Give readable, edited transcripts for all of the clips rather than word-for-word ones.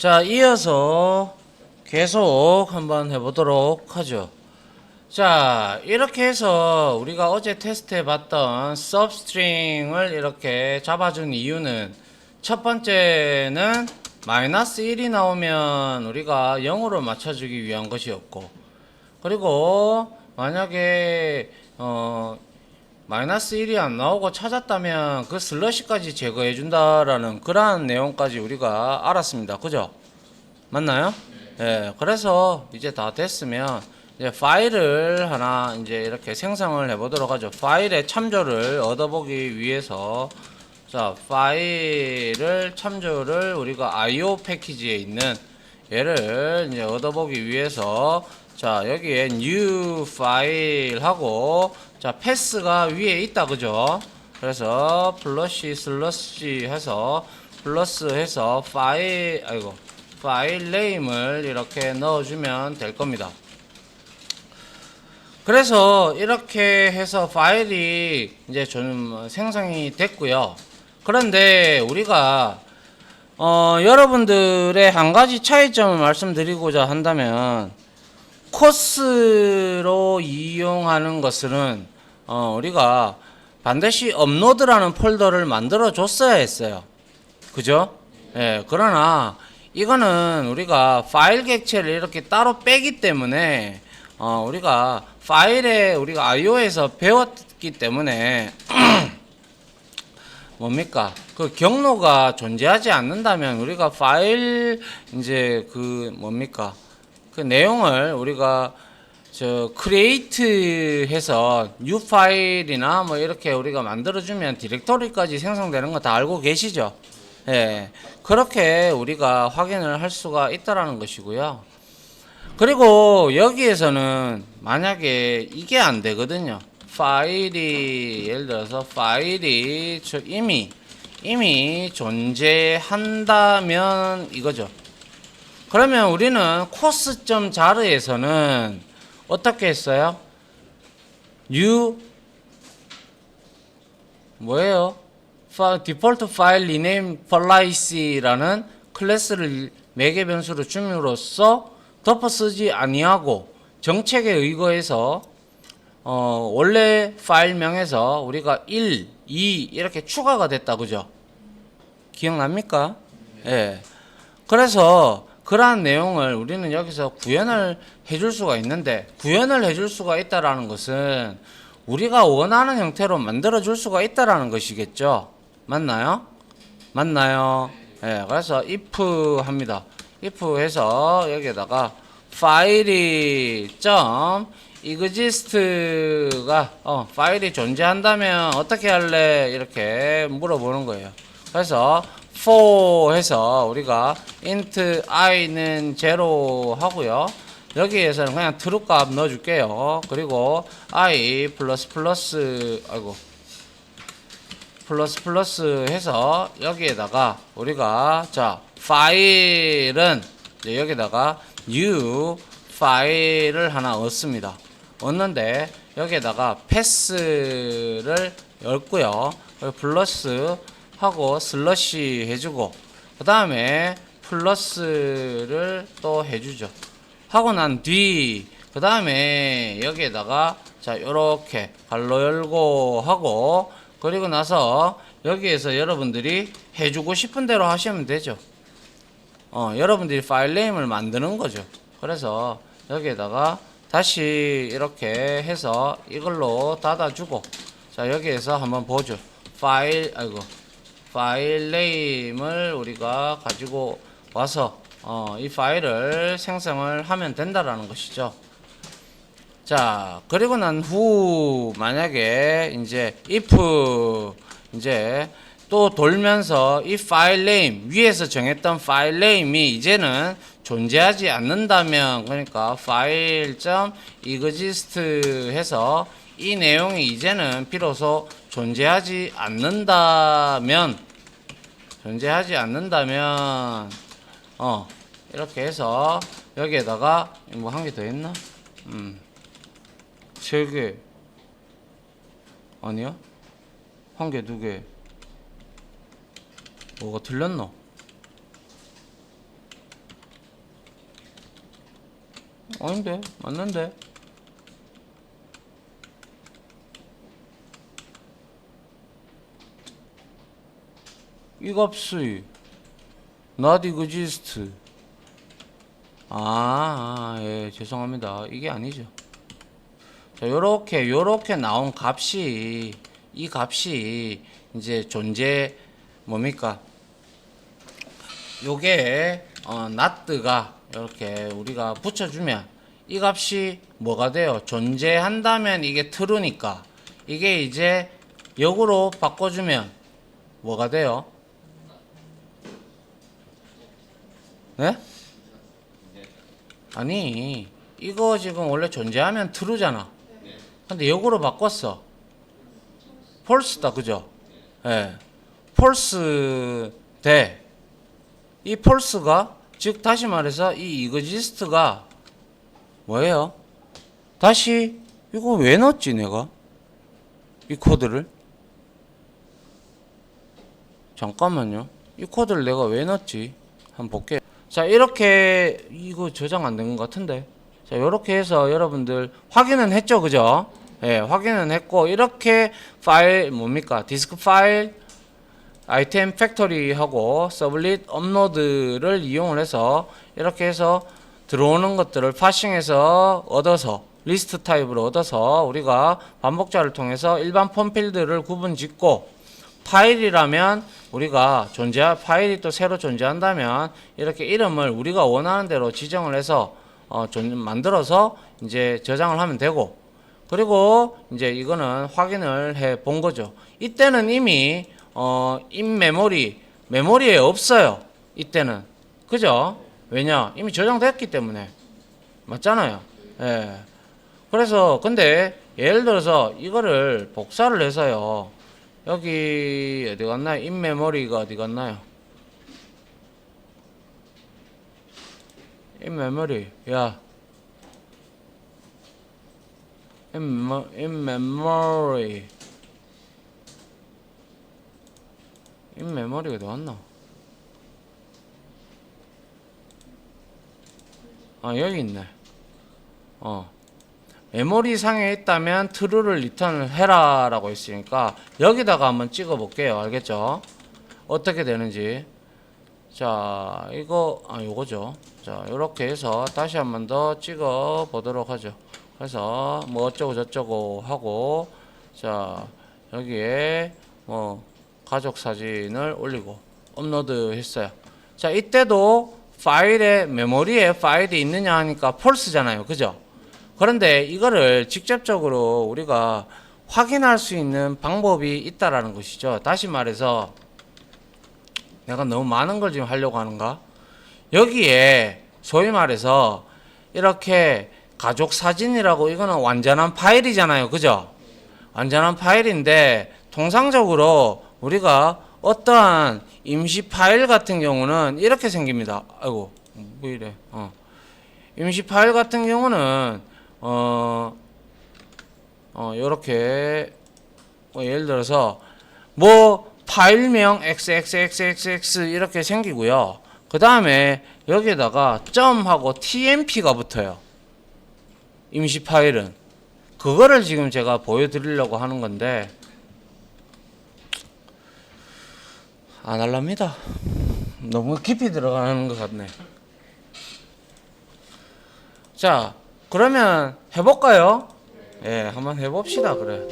자, 이어서 계속 한번 해보도록 하죠. 자, 이렇게 해서 우리가 어제 테스트해 봤던 substring을 이렇게 잡아준 이유는, 첫 번째는 마이너스 1이 나오면 우리가 0으로 맞춰주기 위한 것이었고, 그리고 만약에 마이너스 1이 안 나오고 찾았다면 그 슬러시까지 제거해 준다라는 그러한 내용까지 우리가 알았습니다. 그죠? 맞나요? 예, 그래서 이제 다 됐으면 이제 파일을 하나 이제 이렇게 생성을 해 보도록 하죠. 파일의 참조를 얻어보기 위해서, 자, 파일을 참조를 우리가 IO 패키지에 있는 얘를 이제 얻어보기 위해서, 자, 여기에 new 파일 하고, 자, 패스가 위에 있다, 그죠? 그래서 플러시 슬러시 해서 플러스 해서 파일 네임을 이렇게 넣어주면 될 겁니다. 그래서 이렇게 해서 파일이 이제 좀 생성이 됐고요. 그런데 우리가 여러분들의 한 가지 차이점을 말씀드리고자 한다면, 코스로 이용하는 것은 우리가 반드시 업로드라는 폴더를 만들어 줬어야 했어요. 그죠? 예, 그러나 이거는 우리가 파일 객체를 이렇게 따로 빼기 때문에 우리가 파일에 우리가 IO에서 배웠기 때문에 뭡니까? 그 경로가 존재하지 않는다면 우리가 파일 이제 그 뭡니까? 그 내용을 우리가 create 해서 new 파일이나 뭐 이렇게 우리가 만들어주면 디렉토리까지 생성되는 거 다 알고 계시죠? 예. 그렇게 우리가 확인을 할 수가 있다라는 것이고요. 그리고 여기에서는 만약에 이게 안 되거든요. 파일이, 예를 들어서 파일이 이미 존재한다면 이거죠. 그러면 우리는 course.jar에서는 어떻게 했어요? new 뭐예요? default file rename policy라는 클래스를 매개 변수로 줌으로써 덮어 쓰지 아니하고 정책에 의거해서 원래 파일명에서 우리가 1, 2 이렇게 추가가 됐다, 그죠? 기억납니까? 예. 그래서 그러한 내용을 우리는 여기서 구현을 해줄 수가 있는데, 구현을 해줄 수가 있다라는 것은 우리가 원하는 형태로 만들어 줄 수가 있다라는 것이겠죠. 맞나요? 맞나요? 예, 그래서 if 합니다. if 해서 여기에다가 파일이 exist가 파일이 존재한다면 어떻게 할래? 이렇게 물어보는 거예요. 그래서 for 해서 우리가 int i는 0 하고요. 여기에서는 그냥 true 값 넣어줄게요. 그리고 i 플러스 해서 여기에다가 우리가, 자, 파일은 이제 여기다가 new 파일을 하나 얻습니다. 얻는데 여기에다가 패스를 열고요. 플러스 하고 슬러시 해주고, 그 다음에 플러스를 또 해주죠. 하고 난 뒤, 그 다음에 여기에다가, 자, 요렇게 갈로 열고 하고, 그리고 나서 여기에서 여러분들이 해주고 싶은 대로 하시면 되죠. 여러분들이 파일 네임을 만드는 거죠. 그래서 여기에다가 다시 이렇게 해서 이걸로 닫아주고, 자, 여기에서 한번 보죠. 파일 네임을 우리가 가지고 와서 이 파일을 생성을 하면 된다라는 것이죠. 자, 그리고 난 후 만약에 이제 if 이제 또 돌면서 이 파일 네임, 위에서 정했던 파일 네임이 이제는 존재하지 않는다면, 그러니까 file.exist 해서 이 내용이 이제는 비로소 존재하지 않는다면 이렇게 해서 여기에다가 뭐 한 개 더 했나? 3개 아니야? 1개, 2개. 뭐가 틀렸노? 아닌데 맞는데 이 값이 not exist. 예, 죄송합니다. 이게 아니죠. 자, 요렇게 나온 값이, 이 값이 이제 존재, 뭡니까? 요게, not가 이렇게 우리가 붙여주면 이 값이 뭐가 돼요? 존재한다면 이게 true니까 이게 이제 역으로 바꿔주면 뭐가 돼요? 네? 아니, 이거 지금 원래 존재하면 true잖아. 근데 역으로 바꿨어. false다, 그죠? 예. false 돼. 이 false가, 즉, 다시 말해서 이 exist가 뭐예요? 다시, 이거 왜 넣었지, 내가? 이 코드를? 잠깐만요. 이 코드를 내가 왜 넣었지? 한번 볼게요. 자, 이렇게, 이거 저장 안 된 것 같은데. 자, 이렇게 해서 여러분들 확인은 했죠, 그죠? 예, 확인은 했고, 이렇게 파일, 뭡니까? 디스크 파일, 아이템 팩토리하고 서블릿 업로드를 이용을 해서 이렇게 해서 들어오는 것들을 파싱해서 얻어서 리스트 타입으로 얻어서 우리가 반복자를 통해서 일반 폼 필드를 구분 짓고 파일이라면 우리가 파일이 또 새로 존재한다면 이렇게 이름을 우리가 원하는 대로 지정을 해서 만들어서 이제 저장을 하면 되고, 그리고 이제 이거는 확인을 해 본 거죠. 이때는 이미 in 메모리에 없어요. 이때는. 그죠? 왜냐? 이미 저장됐기 때문에. 맞잖아요. 예. 그래서 근데 예를 들어서 이거를 복사를 해서요. 여기 어디 갔나요? in 메모리가 어디 갔나요? in 메모리. 야. in memory. in 메모리가 어디 갔나? 여기 있네. 메모리 상에 있다면 true를 리턴을 해라 라고 했으니까 여기다가 한번 찍어 볼게요. 알겠죠? 어떻게 되는지. 자, 이거 요거죠. 자, 요렇게 해서 다시 한번 더 찍어 보도록 하죠. 그래서 뭐 어쩌고 저쩌고 하고, 자, 여기에 뭐 가족 사진을 올리고 업로드 했어요. 자, 이때도 파일에 메모리에 파일이 있느냐 하니까 false잖아요. 그죠? 그런데 이거를 직접적으로 우리가 확인할 수 있는 방법이 있다라는 것이죠. 다시 말해서 내가 너무 많은 걸 지금 하려고 하는가? 여기에 소위 말해서 이렇게 가족 사진이라고, 이거는 완전한 파일이잖아요. 그죠? 완전한 파일인데 통상적으로 우리가 어떠한 임시 파일 같은 경우는 이렇게 생깁니다. 아이고, 뭐 이래. 임시 파일 같은 경우는 요렇게 예를 들어서 뭐 파일명 xxxxx 이렇게 생기고요. 그 다음에 여기에다가 점하고 tmp가 붙어요. 임시 파일은. 그거를 지금 제가 보여드리려고 하는 건데 안 할랍니다. 너무 깊이 들어가는 것 같네. 자, 그러면 해볼까요? 예, 한번 해봅시다. 그래.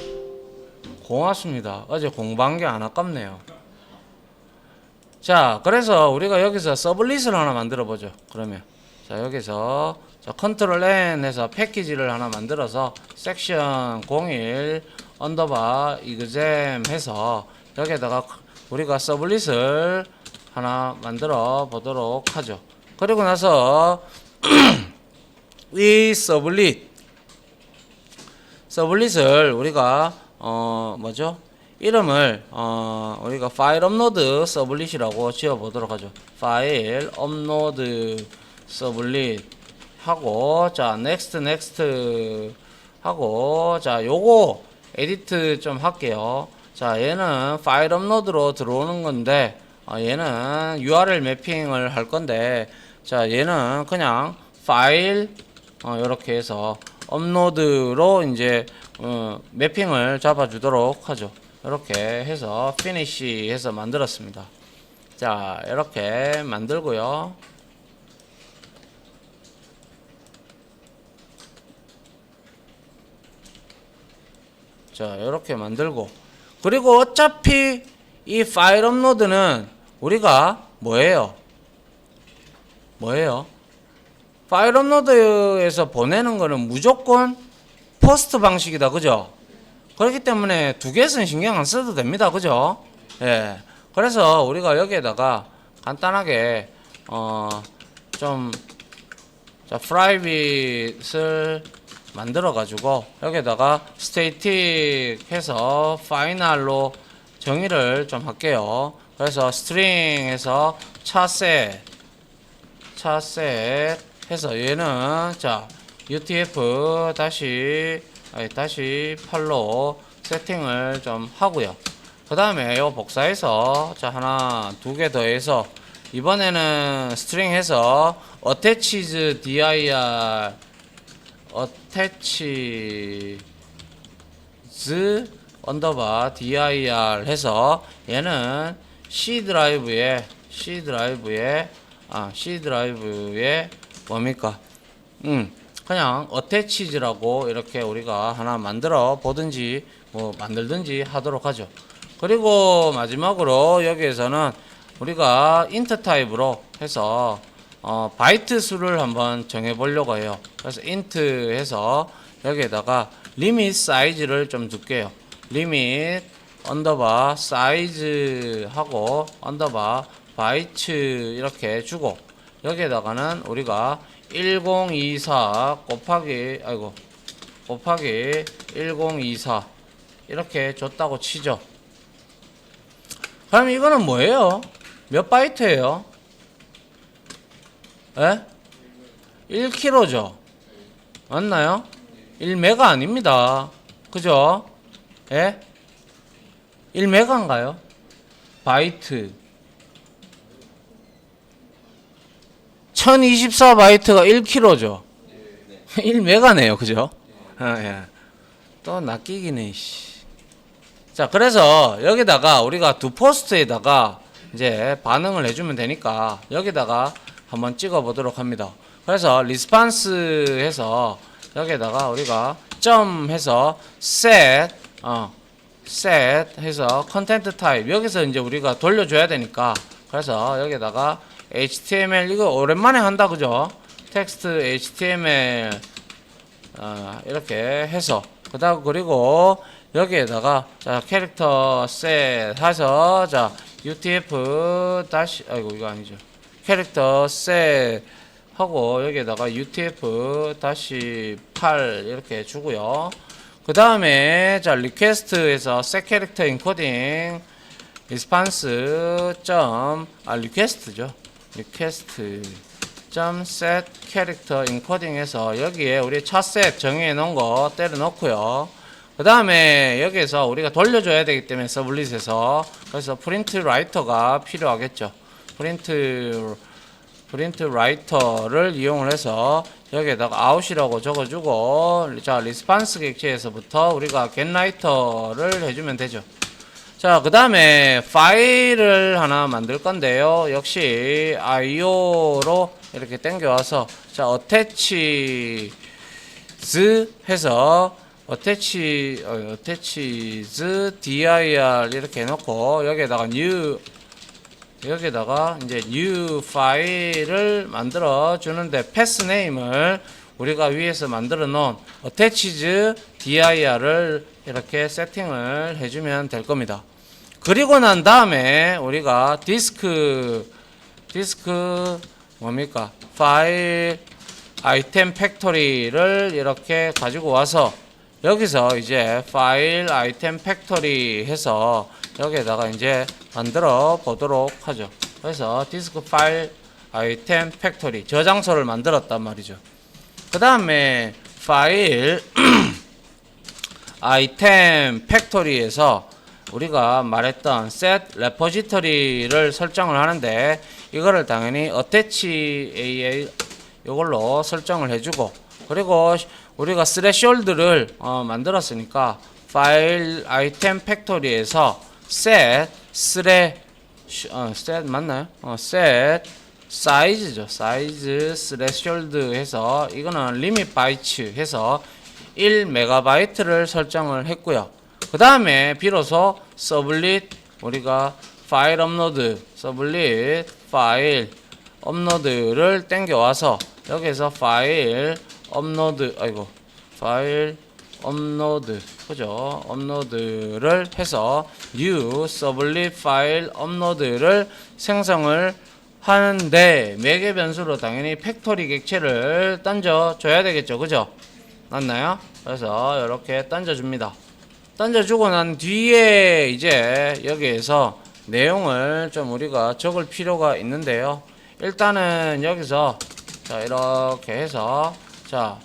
고맙습니다. 어제 공부한 게 안 아깝네요. 자, 그래서 우리가 여기서 서블릿을 하나 만들어 보죠. 그러면 자, 여기서 자, 컨트롤 N 해서 패키지를 하나 만들어서 섹션 01 언더바 exam 해서 여기에다가 우리가 서블릿을 하나 만들어 보도록 하죠. 그리고 나서 이 서블릿을 우리가 뭐죠? 이름을 우리가 파일 업로드 서블릿이라고 지어 보도록 하죠. 파일 업로드 서블릿 하고, 자, 넥스트 하고, 자, 요거 에디트 좀 할게요. 자, 얘는 파일 업로드로 들어오는 건데 얘는 URL 매핑을 할 건데, 자, 얘는 그냥 파일 이렇게 해서 업로드로 이제 매핑을 잡아주도록 하죠. 이렇게 해서 피니시 해서 만들었습니다. 자, 이렇게 만들고요. 자, 이렇게 만들고, 그리고 어차피 이 파일 업로드는 우리가 뭐예요? 파일 업로드에서 보내는 거는 무조건 포스트 방식이다, 그죠? 그렇기 때문에 두 개는 신경 안 써도 됩니다, 그죠? 예. 그래서 우리가 여기에다가 간단하게 좀 프라이빗을 만들어 가지고 여기에다가 스테이틱 해서 파이널로 정의를 좀 할게요. 그래서 스트링에서 차셋 해서 얘는 자 UTF 다시 8로 세팅을 좀 하고요. 그 다음에 요 복사해서 자 하나 두 개 더해서 이번에는 스트링 해서 attaches dir attaches 언더바 dir 해서 얘는 C 드라이브에 뭡니까? 그냥 attaches라고 이렇게 우리가 하나 만들어 보든지 뭐 만들든지 하도록 하죠. 그리고 마지막으로 여기에서는 우리가 int 타입으로 해서 바이트 수를 한번 정해 보려고 해요. 그래서 int 해서 여기에다가 리밋 사이즈를 좀 줄게요. 리밋 언더바 사이즈 하고 언더바 바이트 이렇게 주고 여기에다가는 우리가 1024 곱하기 1024 이렇게 줬다고 치죠. 그럼 이거는 뭐예요? 몇 바이트예요? 에? 1kg죠. 맞나요? 1메가 아닙니다. 그죠? 예? 1메가인가요? 바이트 1024바이트가 1kg죠. 1메가네요. 그죠? 예. 또 낚이기네. 자, 그래서 여기다가 우리가 두 포스트에다가 이제 반응을 해주면 되니까 여기다가 한번 찍어 보도록 합니다. 그래서 리스판스 해서 여기에다가 우리가 점 해서 set 해서 컨텐트 타입 여기서 이제 우리가 돌려줘야 되니까 그래서 여기에다가 HTML 이거 오랜만에 한다 그죠? 텍스트 HTML 이렇게 해서 그다음 그리고 여기에다가 자 캐릭터 셋 해서 자 UTF 다시 아이고 이거 아니죠. 캐릭터 셋 하고 여기에다가 UTF 다시 8 이렇게 주고요. 그 다음에 자 리퀘스트에서 set 캐릭터 인코딩 리스판스 리퀘스트죠. 리퀘스트 set 캐릭터 인코딩해서 여기에 우리 차셋 정의해 놓은 거 때려 넣고요. 그 다음에 여기에서 우리가 돌려줘야 되기 때문에 서블릿에서 그래서 프린트 라이터가 필요하겠죠. 프린트 라이터를 이용을 해서 여기에다가 아웃이라고 적어주고 자 리스판스 객체에서부터 우리가 getWriter를 해주면 되죠. 자 그 다음에 파일을 하나 만들 건데요. 역시 IO로 이렇게 당겨와서 자 attaches 해서 attaches dir 이렇게 해놓고 여기에다가 이제 new 파일을 만들어 주는데 패스 네임을 우리가 위에서 만들어 놓은 attaches dir을 이렇게 세팅을 해주면 될 겁니다. 그리고 난 다음에 우리가 디스크 뭡니까? 파일 아이템 팩토리를 이렇게 가지고 와서 여기서 이제 파일 아이템 팩토리 해서 여기에다가 이제 만들어 보도록 하죠. 그래서 디스크 파일 아이템 팩토리 저장소를 만들었단 말이죠. 그 다음에 파일 아이템 팩토리에서 우리가 말했던 set repository를 설정을 하는데 이거를 당연히 attach AL 이걸로 설정을 해주고 그리고 우리가 스레시홀드를 만들었으니까 파일 아이템 팩토리에서 set set 맞나요? set 사이즈죠. 사이즈 스레시홀드 해서 이거는 리밋 바이츠 해서 1MB를 설정을 했고요. 그 다음에 비로소 서블릿 우리가 파일 업로드 서블릿 파일 업로드를 땡겨와서 여기서 파일 업로드 파일 업로드 그죠? 업로드를 해서 new 서블릿 파일 업로드를 생성을 하는데 매개 변수로 당연히 팩토리 객체를 던져 줘야 되겠죠. 그죠? 맞나요? 그래서 이렇게 던져 줍니다. 던져 주고 난 뒤에 이제 여기에서 내용을 좀 우리가 적을 필요가 있는데요. 일단은 여기서 자 이렇게 해서 자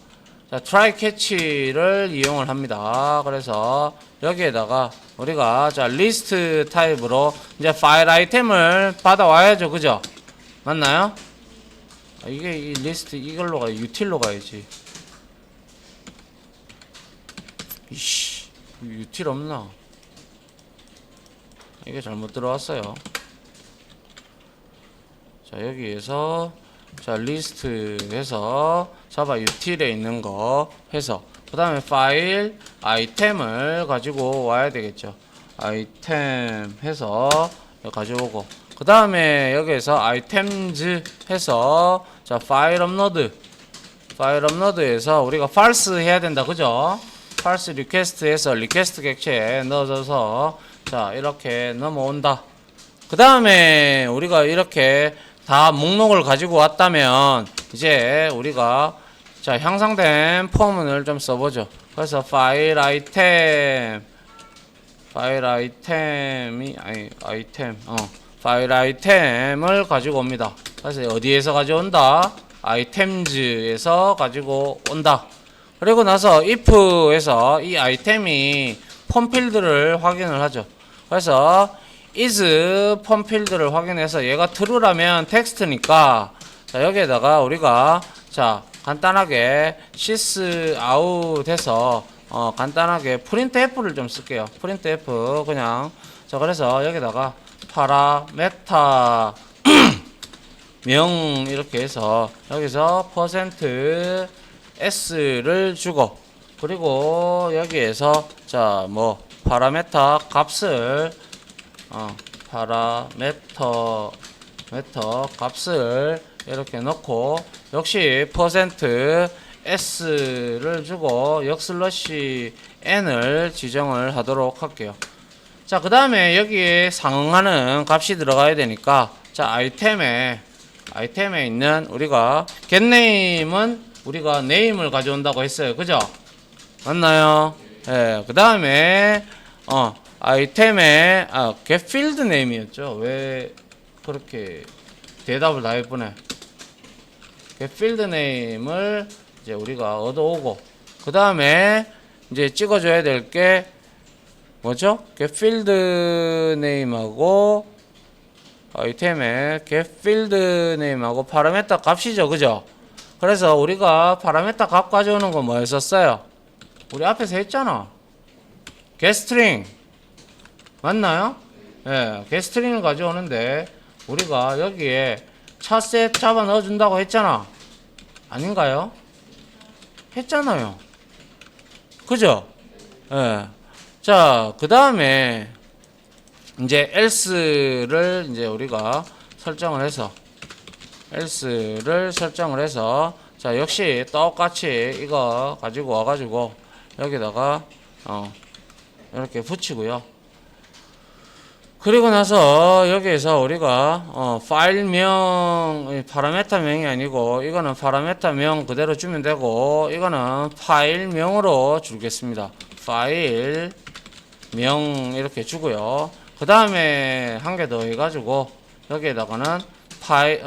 try catch를 이용을 합니다. 그래서 여기에다가 우리가 자 리스트 타입으로 이제 파일 아이템을 받아와야죠. 그죠? 맞나요? 이게 이 리스트 이걸로 가요. 유틸로 가야지. 이씨 유틸 없나? 이게 잘못 들어왔어요. 자 여기에서 자 리스트 해서 자바 유틸에 있는 거 해서 그 다음에 파일 아이템을 가지고 와야 되겠죠. 아이템 해서 가져오고 그 다음에 여기에서 아이템즈 해서 자 파일 업로드에서 우리가 false 해야 된다. 그죠? false request 해서 리퀘스트 객체에 넣어줘서 자 이렇게 넘어온다. 그 다음에 우리가 이렇게 다 목록을 가지고 왔다면 이제 우리가 자 향상된 폼을 좀 써보죠. 그래서 파일 아이템이 파일 아이템을 가지고 옵니다. 그래서 어디에서 가져온다? 아이템즈에서 가지고 온다. 그리고 나서 if에서 이 아이템이 폼 필드를 확인을 하죠. 그래서 is 폼 필드를 확인해서 얘가 true라면 텍스트니까 자 여기에다가 우리가 자 간단하게 sys out 해서 간단하게 printf를 좀 쓸게요. printf 그냥 자 그래서 여기다가 파라메타 명 이렇게 해서 여기서 %s를 주고 그리고 여기에서 자 뭐 파라메타 값을 파라메터 값을 이렇게 넣고 역시 %s를 주고 역슬러시 n을 지정을 하도록 할게요. 자 그 다음에 여기에 상응하는 값이 들어가야 되니까 자 아이템에 있는 우리가 getName은 우리가 name을 가져온다고 했어요. 그죠? 맞나요? 예. 그 다음에 아이템에 getFieldName이었죠. 왜 그렇게 대답을 다 해보네. getFieldName을 이제 우리가 얻어오고 그 다음에 이제 찍어줘야 될 게 뭐죠? getFieldName하고 아이템에 getFieldName하고 파라메타 값이죠. 그죠? 그래서 우리가 파라메타 값 가져오는 거 뭐 했었어요? 우리 앞에서 했잖아. getString 맞나요? 예, getString을 가져오는데 우리가 여기에 차셋 잡아 넣어준다고 했잖아. 아닌가요? 했잖아요. 그죠? 예. 자, 그 다음에 이제 else를 이제 우리가 설정을 해서 자 역시 똑같이 이거 가지고 와가지고 여기다가 이렇게 붙이고요. 그리고 나서 여기에서 우리가 파일명 파라메타명이 아니고 이거는 파라메타명 그대로 주면 되고 이거는 파일명으로 주겠습니다. 파일명 이렇게 주고요. 그 다음에 한 개 더 해가지고 여기에다가는 파일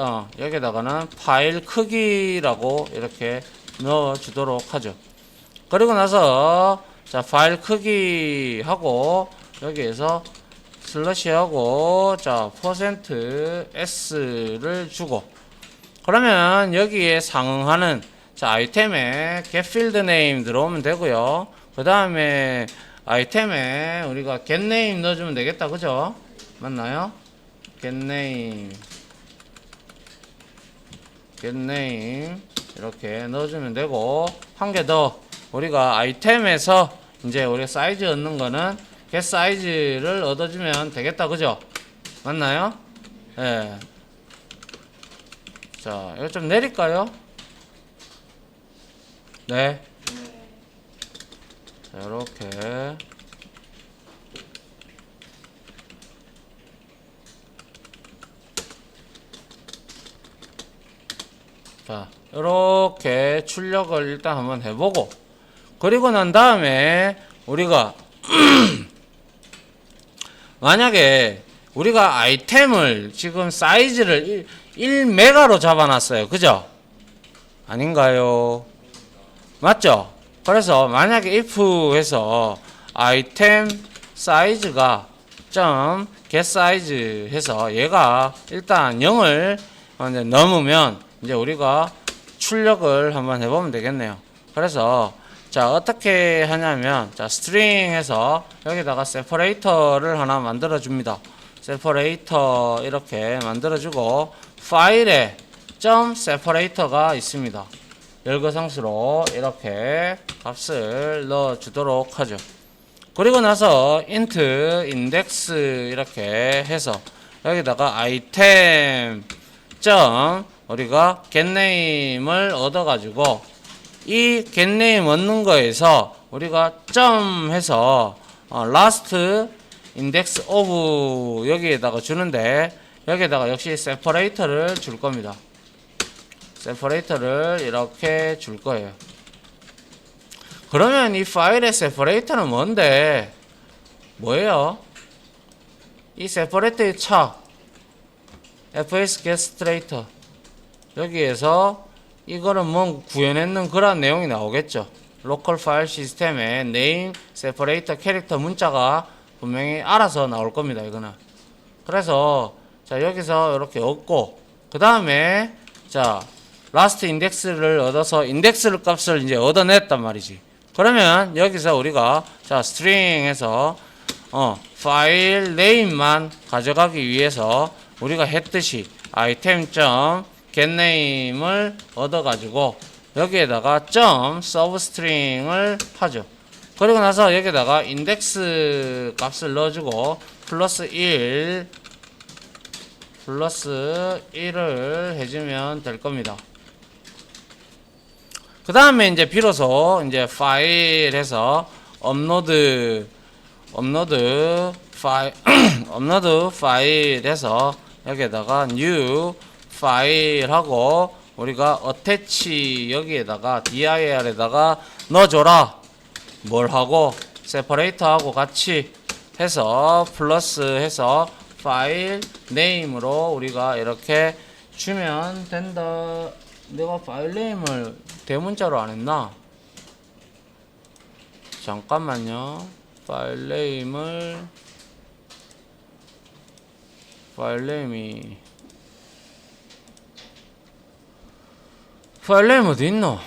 크기라고 이렇게 넣어 주도록 하죠. 그리고 나서 자 파일 크기 하고 여기에서 슬러시 하고 자 %s를 주고 그러면 여기에 상응하는 자, 아이템에 get field name 들어오면 되고요. 그 다음에 아이템에 우리가 get name 넣어주면 되겠다. 그죠? 맞나요? get name 이렇게 넣어주면 되고, 한 개 더 우리가 아이템에서 이제 우리가 사이즈 얻는 거는 get 사이즈를 얻어주면 되겠다. 그죠? 맞나요? 예. 자, 이거 좀 내릴까요? 네. 자, 이렇게. 자, 이렇게 출력을 일단 한번 해보고, 그리고 난 다음에 우리가 만약에 우리가 아이템을 지금 사이즈를 1메가로 잡아놨어요. 그죠? 아닌가요? 맞죠? 그래서 만약에 if 해서 아이템 사이즈가 점 get size 해서 얘가 일단 0을 넘으면 이제 우리가 출력을 한번 해보면 되겠네요. 그래서 자, 어떻게 하냐면, 자, string 해서 여기다가 separator를 하나 만들어 줍니다. separator 이렇게 만들어 주고, 파일에 .separator가 있습니다. 열거상수로 이렇게 값을 넣어 주도록 하죠. 그리고 나서 int index 이렇게 해서 여기다가 item 우리가 getName을 얻어가지고 이 getName 얻는 거에서 우리가 점 해서 last index of 여기에다가 주는데, 여기에다가 역시 separator를 줄 겁니다. separator를 이렇게 줄 거예요. 그러면 이 파일의 separator는 뭔데? 뭐예요? 이 separator의 차 fs get separator 여기에서 이거는 뭐 구현했는 그런 내용이 나오겠죠. 로컬 파일 시스템에 name separator 캐릭터 문자가 분명히 알아서 나올 겁니다. 이거는. 그래서 자, 여기서 이렇게 얻고, 그 다음에 자, last index를 얻어서 인덱스 값을 이제 얻어냈단 말이지. 그러면 여기서 우리가 자, string에서 파일 name만 가져가기 위해서 우리가 했듯이 item.getName을 얻어가지고 여기에다가 .substring을 하죠. 그리고 나서 여기다가 인덱스 값을 넣어주고 플러스 1을 해주면 될 겁니다. 그 다음에 이제 비로소 이제 파일에서 업로드 파일에서 여기에다가 new 파일하고 우리가 attach 여기에다가 dir에다가 넣어줘라. 뭘 하고 separate하고 같이 해서 플러스 해서 파일 네임으로 우리가 이렇게 주면 된다. 내가 파일 네임을 대문자로 안 했나? 잠깐만요. 파일 네임이 어디 있노?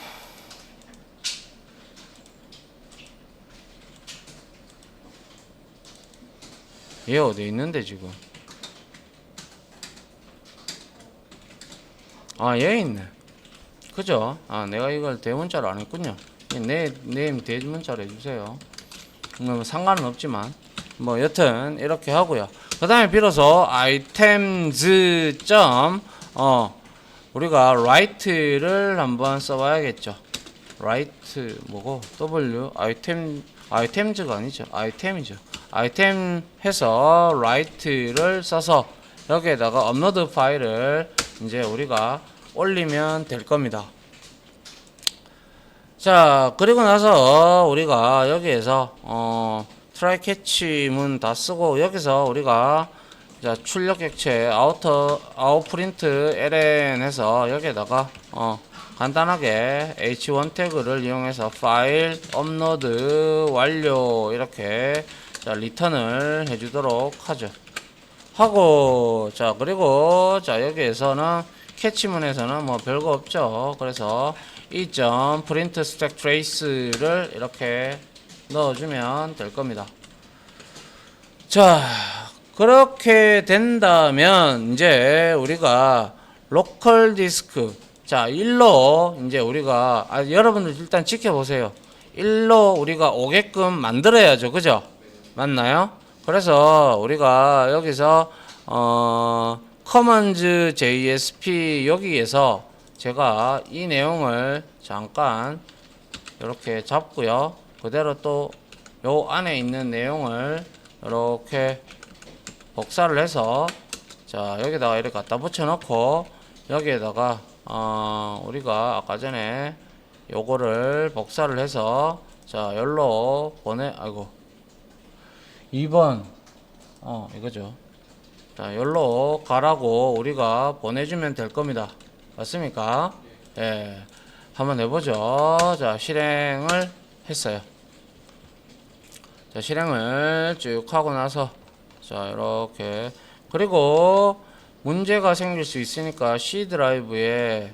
얘 어디 있는데 지금? 아, 얘 있네. 그죠? 아, 내가 이걸 대문자로 안 했군요. 네임 대문자로 해주세요. 뭐 상관은 없지만 뭐 여튼 이렇게 하고요. 그 다음에 비로소 items 우리가 write를 한번 써봐야겠죠. write 뭐고 w items가 아니죠. item이죠. item 해서 write를 써서 여기에다가 업로드 파일을 이제 우리가 올리면 될 겁니다. 자, 그리고 나서 우리가 여기에서 try catch 문 다 쓰고 여기서 우리가 자, 출력 객체 outprint ln 해서 여기에다가 간단하게 h1 태그를 이용해서 파일 업로드 완료 이렇게 자, 리턴을 해주도록 하죠. 하고 자, 그리고 자, 여기에서는 캐치문에서는 뭐 별거 없죠. 그래서 이 점 프린트 스택 트레이스를 이렇게 넣어주면 될 겁니다. 자, 그렇게 된다면 이제 우리가 로컬 디스크, 자, 일로 이제 우리가 여러분들 일단 지켜보세요. 일로 우리가 오게끔 만들어야죠. 그죠? 맞나요? 그래서 우리가 여기서 커먼즈 JSP 여기에서 제가 이 내용을 잠깐 이렇게 잡고요. 그대로 또 요 안에 있는 내용을 이렇게 복사를 해서 자, 여기다가 이렇게 갖다 붙여 놓고 여기에다가 우리가 아까 전에 요거를 복사를 해서 자, 열로 아이고 2번 이거죠. 자, 열로 가라고 우리가 보내주면 될 겁니다. 맞습니까? 예. 한번 해보죠. 자, 실행을 했어요. 자, 실행을 쭉 하고 나서 자, 이렇게 그리고 문제가 생길 수 있으니까 C 드라이브에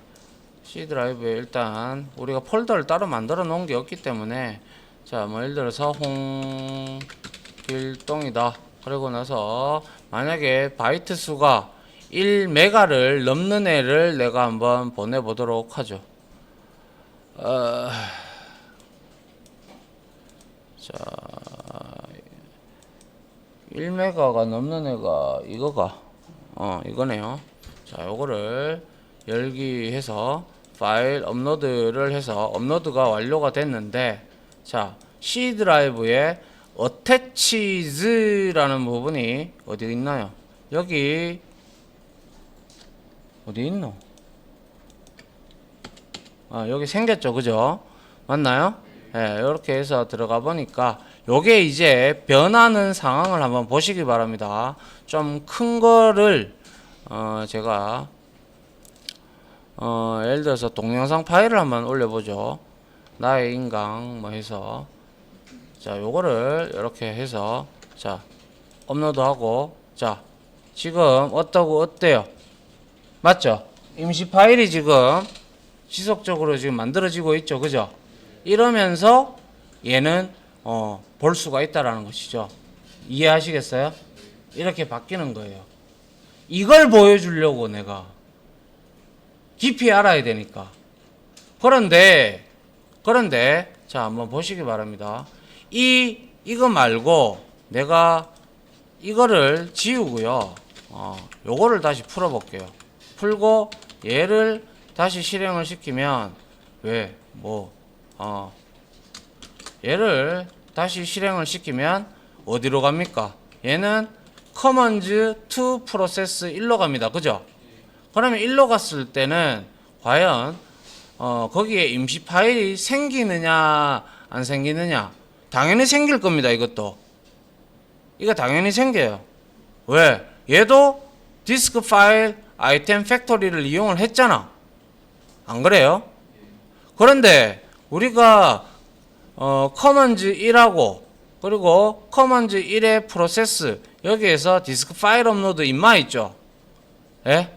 일단 우리가 폴더를 따로 만들어 놓은 게 없기 때문에 자, 뭐 예를 들어서 홍길동이다. 그러고 나서 만약에 바이트 수가 1메가를 넘는 애를 내가 한번 보내보도록 하죠. 자, 1메가가 넘는 애가 이거네요. 자, 요거를 열기 해서 파일 업로드를 해서 업로드가 완료가 됐는데 자, C 드라이브에 attaches라는 부분이 어디 있나요? 여기 어디 있노? 여기 생겼죠. 그죠? 맞나요? 예, 이렇게 해서 들어가 보니까 요게 이제 변하는 상황을 한번 보시기 바랍니다. 좀 큰 거를 제가 예를 들어서 동영상 파일을 한번 올려보죠. 나의 인강 뭐 해서 자, 요거를 이렇게 해서 자, 업로드하고 자, 지금 어때요? 맞죠? 임시 파일이 지금 지속적으로 지금 만들어지고 있죠. 그죠? 이러면서 얘는 볼 수가 있다라는 것이죠. 이해하시겠어요? 이렇게 바뀌는 거예요. 이걸 보여주려고 내가 깊이 알아야 되니까. 그런데 자, 한번 보시기 바랍니다. 이거 말고 내가 이거를 지우고요. 요거를 다시 풀어볼게요. 풀고 얘를 다시 실행을 시키면 얘를 다시 실행을 시키면 어디로 갑니까? 얘는 커먼즈 to 프로세스 1로 갑니다. 그죠? 그러면 1로 갔을 때는 과연 거기에 임시 파일이 생기느냐 안 생기느냐? 당연히 생길 겁니다. 이거 당연히 생겨요. 왜? 얘도 디스크 파일 아이템 팩토리를 이용을 했잖아. 안 그래요? 그런데 우리가 커먼즈 1하고 그리고 커먼즈 1의 프로세스 여기에서 디스크 파일 업로드 임마 있죠? 예?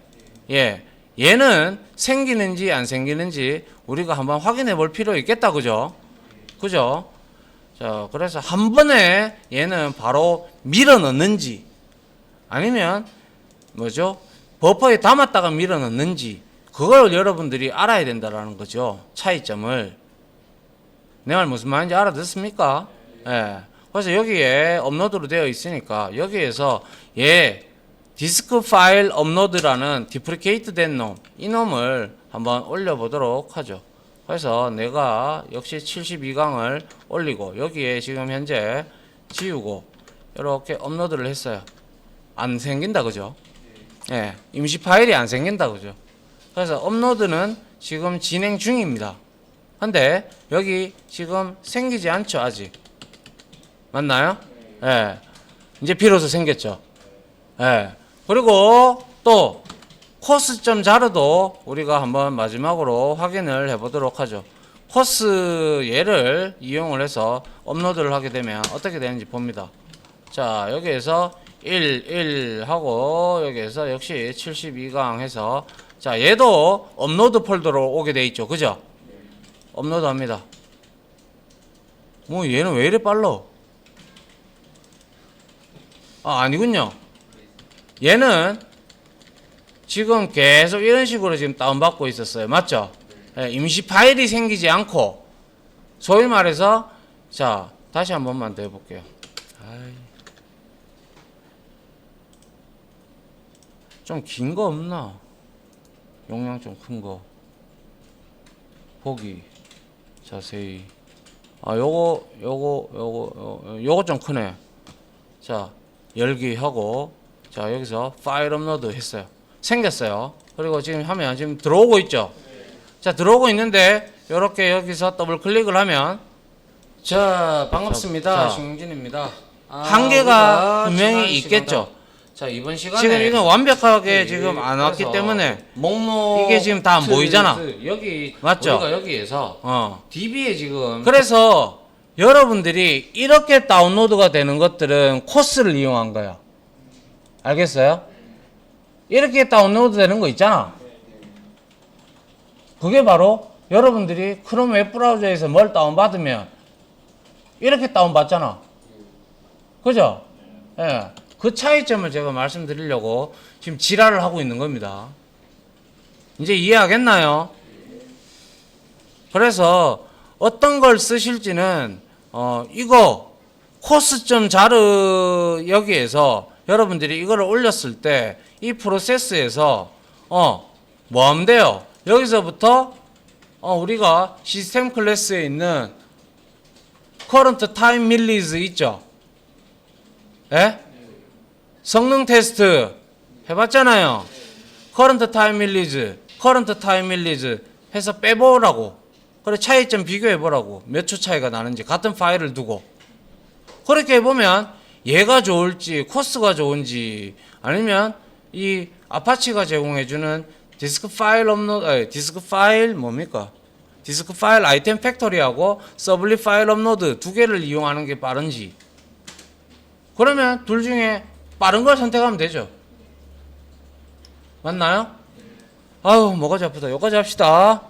예. 얘는 생기는지 안 생기는지 우리가 한번 확인해 볼 필요 있겠다. 그죠? 그죠? 자, 그래서 한 번에 얘는 바로 밀어 넣는지 아니면 버퍼에 담았다가 밀어 넣는지 그걸 여러분들이 알아야 된다라는 거죠. 차이점을. 내 말 무슨 말인지 알아듣습니까? 예. 그래서 여기에 업로드로 되어 있으니까 여기에서 디스크 파일 업로드라는 디프리케이트 된 놈, 이 놈을 한번 올려보도록 하죠. 그래서 내가 역시 72강을 올리고 여기에 지금 현재 지우고 이렇게 업로드를 했어요. 안 생긴다. 그죠? 예. 임시 파일이 안 생긴다. 그죠? 그래서 업로드는 지금 진행 중입니다. 근데 여기 지금 생기지 않죠. 아직. 맞나요? 예. 이제 비로소 생겼죠. 예. 그리고 또 코스.자르도 우리가 한번 마지막으로 확인을 해보도록 하죠. 코스 얘를 이용을 해서 업로드를 하게 되면 어떻게 되는지 봅니다. 자, 여기에서 1 하고 여기에서 역시 72강 해서 자, 얘도 업로드 폴더로 오게 돼 있죠. 그죠? 업로드 합니다. 뭐 얘는 왜 이래 빨라? 아, 아니군요. 얘는 지금 계속 이런 식으로 지금 다운받고 있었어요. 맞죠? 예, 임시 파일이 생기지 않고, 소위 말해서, 자, 다시 한 번만 더 해볼게요. 좀 긴 거 없나? 용량 좀 큰 거. 보기. 자세히. 아, 요거 좀 크네. 자, 열기 하고, 자, 여기서 파일 업로드 했어요. 생겼어요. 그리고 지금 하면 지금 들어오고 있죠? 자, 들어오고 있는데, 요렇게 여기서 더블 클릭을 하면, 자, 반갑습니다. 신경진입니다. 한계가 분명히 있겠죠? 자, 이번 시간에 지금 이건 완벽하게 지금 안 왔기 때문에 목록 이게 지금 다 안 보이잖아. 여기 맞죠? 우리가 여기에서 DB에 지금 그래서 여러분들이 이렇게 다운로드가 되는 것들은 코스를 이용한 거야. 알겠어요? 이렇게 다운로드 되는 거 있잖아. 그게 바로 여러분들이 크롬 웹브라우저에서 뭘 다운받으면 이렇게 다운받잖아. 그죠? 예. 그 차이점을 제가 말씀드리려고 지금 지랄을 하고 있는 겁니다. 이제 이해하겠나요? 그래서 어떤 걸 쓰실지는 이거 코스.자르 여기에서 여러분들이 이거를 올렸을 때 이 프로세스에서 뭐 하면 돼요? 여기서부터 우리가 시스템 클래스에 있는 current time millis 있죠? 예? 성능 테스트 해봤잖아요. current time millis 해서 빼보라고. 그래 차이점 비교해보라고. 몇 초 차이가 나는지 같은 파일을 두고. 그렇게 해보면 얘가 좋을지 코스가 좋은지 아니면 이 아파치가 제공해주는 디스크 파일 업로드, 디스크 파일 뭡니까? 디스크 파일 아이템 팩토리하고 서블리 파일 업로드 두 개를 이용하는 게 빠른지. 그러면 둘 중에 빠른 걸 선택하면 되죠. 맞나요? 아유, 뭐가 아프다. 여기까지 합시다.